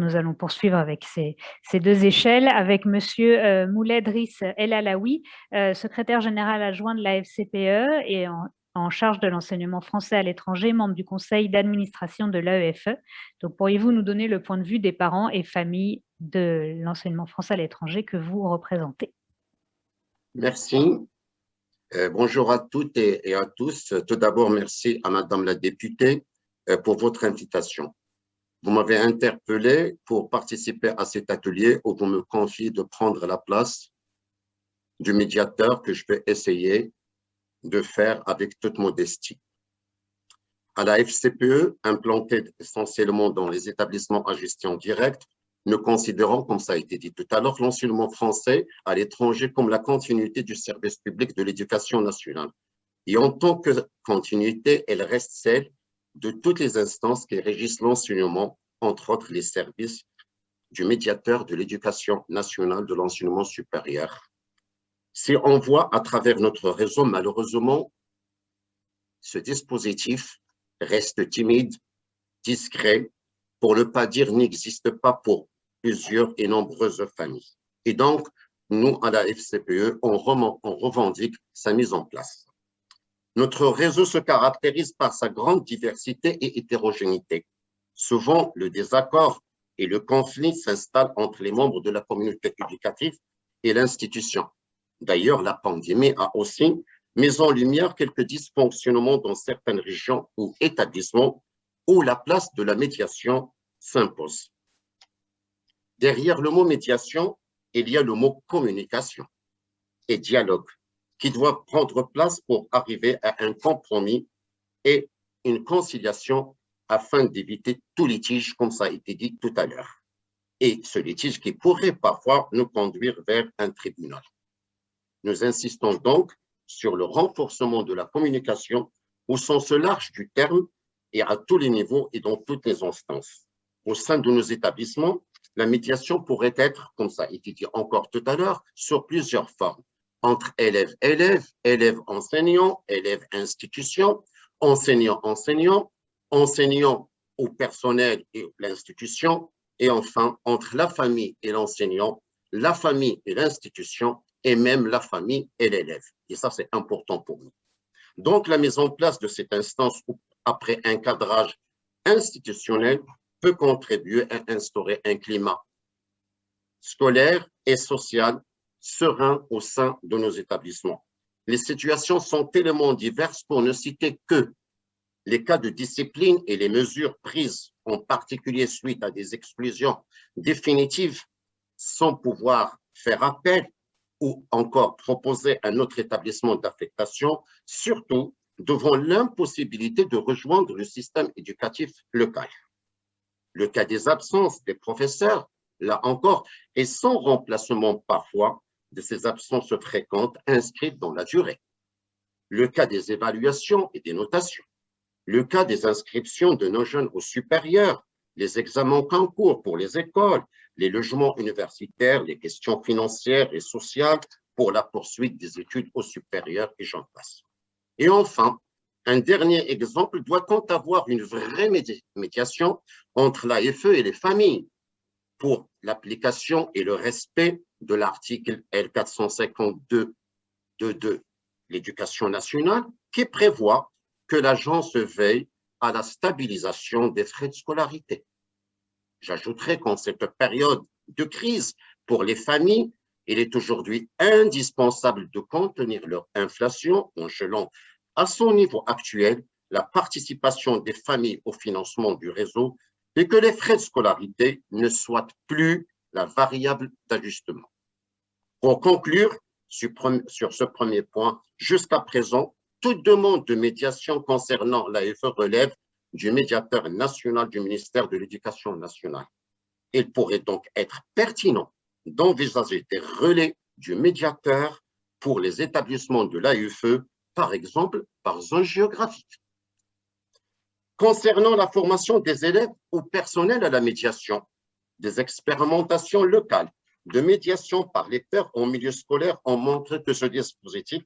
nous allons poursuivre avec ces deux échelles, avec Monsieur Moulay Driss El Alaoui, secrétaire général adjoint de la FCPE et en charge de l'enseignement français à l'étranger, membre du conseil d'administration de l'AEFE. Donc, pourriez-vous nous donner le point de vue des parents et familles de l'enseignement français à l'étranger que vous représentez? Merci. Bonjour à toutes et à tous. Tout d'abord, merci à Madame la députée pour votre invitation. Vous m'avez interpellé pour participer à cet atelier où vous me confiez de prendre la place du médiateur que je vais essayer de faire avec toute modestie. À la FCPE, implantée essentiellement dans les établissements à gestion directe, nous considérons, comme ça a été dit tout à l'heure, l'enseignement français à l'étranger comme la continuité du service public de l'éducation nationale. Et en tant que continuité, elle reste celle de toutes les instances qui régissent l'enseignement, entre autres les services du médiateur de l'éducation nationale de l'enseignement supérieur. Si on voit à travers notre réseau, malheureusement, ce dispositif reste timide, discret, pour ne pas dire n'existe pas pour plusieurs et nombreuses familles. Et donc, nous, à la FCPE, on revendique sa mise en place. Notre réseau se caractérise par sa grande diversité et hétérogénéité. Souvent, le désaccord et le conflit s'installent entre les membres de la communauté éducative et l'institution. D'ailleurs, la pandémie a aussi mis en lumière quelques dysfonctionnements dans certaines régions ou établissements où la place de la médiation s'impose. Derrière le mot médiation, il y a le mot communication et dialogue qui doivent prendre place pour arriver à un compromis et une conciliation afin d'éviter tout litige, comme ça a été dit tout à l'heure. Et ce litige qui pourrait parfois nous conduire vers un tribunal. Nous insistons donc sur le renforcement de la communication au sens large du terme et à tous les niveaux et dans toutes les instances. Au sein de nos établissements, la médiation pourrait être, comme ça a été dit encore tout à l'heure, sur plusieurs formes, entre élèves-élèves, élèves-enseignants, élèves-institutions, enseignants-enseignants, enseignants au personnel et l'institution, et enfin, entre la famille et l'enseignant, la famille et l'institution, et même la famille et l'élève. Et ça, c'est important pour nous. Donc, la mise en place de cette instance après un cadrage institutionnel peut contribuer à instaurer un climat scolaire et social serein au sein de nos établissements. Les situations sont tellement diverses pour ne citer que les cas de discipline et les mesures prises, en particulier suite à des exclusions définitives, sans pouvoir faire appel ou encore proposer un autre établissement d'affectation, surtout devant l'impossibilité de rejoindre le système éducatif local. Le cas des absences des professeurs, là encore, et sans remplacement parfois de ces absences fréquentes inscrites dans la durée. Le cas des évaluations et des notations. Le cas des inscriptions de nos jeunes au supérieur, les examens concours pour les écoles, les logements universitaires, les questions financières et sociales pour la poursuite des études au supérieur et j'en passe. Et enfin, un dernier exemple, doit-on avoir une vraie médiation entre l'AEFE et les familles pour l'application et le respect de l'article L452 de l'Éducation nationale qui prévoit que l'agence veille à la stabilisation des frais de scolarité. J'ajouterai qu'en cette période de crise pour les familles, il est aujourd'hui indispensable de contenir leur inflation en gelant à son niveau actuel la participation des familles au financement du réseau et que les frais de scolarité ne soient plus la variable d'ajustement. Pour conclure sur ce premier point, jusqu'à présent, toute demande de médiation concernant l'AEFE relève du médiateur national du ministère de l'Éducation nationale. Il pourrait donc être pertinent d'envisager des relais du médiateur pour les établissements de l'AEFE, par exemple par zone géographique. Concernant la formation des élèves ou personnel à la médiation, des expérimentations locales de médiation par les pairs en milieu scolaire ont montré que ce dispositif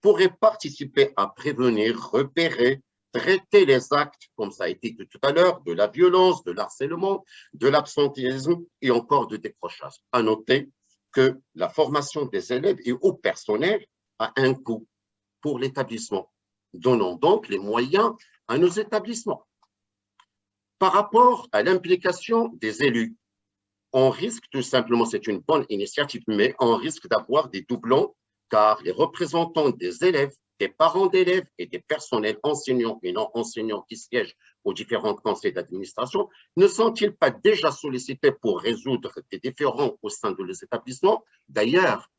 pourrait participer à prévenir, repérer, traiter les actes, comme ça a été dit tout à l'heure, de la violence, de l'harcèlement, de l'absentéisme et encore de décrochage. À noter que la formation des élèves et au personnel a un coût pour l'établissement. Donnons donc les moyens à nos établissements. Par rapport à l'implication des élus, on risque tout simplement, c'est une bonne initiative, mais on risque d'avoir des doublons car les représentants des élèves, des parents d'élèves et des personnels enseignants et non enseignants qui siègent aux différents conseils d'administration ne sont-ils pas déjà sollicités pour résoudre des différends au sein de les établissements? D'ailleurs,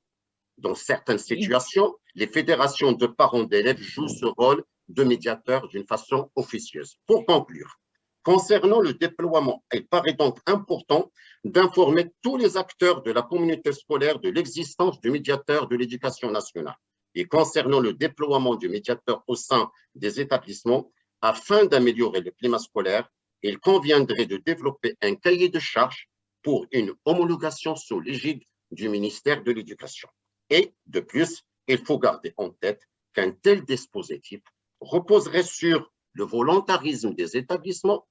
dans certaines situations, les fédérations de parents d'élèves jouent ce rôle de médiateur d'une façon officieuse. Pour conclure, concernant le déploiement, il paraît donc important d'informer tous les acteurs de la communauté scolaire de l'existence du médiateur de l'éducation nationale. Et concernant le déploiement du médiateur au sein des établissements, afin d'améliorer le climat scolaire, il conviendrait de développer un cahier de charges pour une homologation sous l'égide du ministère de l'Éducation. Et de plus, il faut garder en tête qu'un tel dispositif reposerait sur le volontarisme des établissements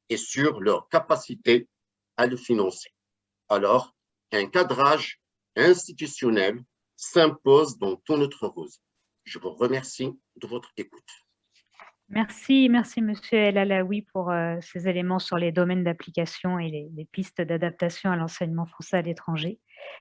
et sur leur capacité à le financer. Alors, un cadrage institutionnel s'impose dans tout notre rose. Je vous remercie de votre écoute. Merci, merci Monsieur El Alaoui pour ces éléments sur les domaines d'application et les pistes d'adaptation à l'enseignement français à l'étranger.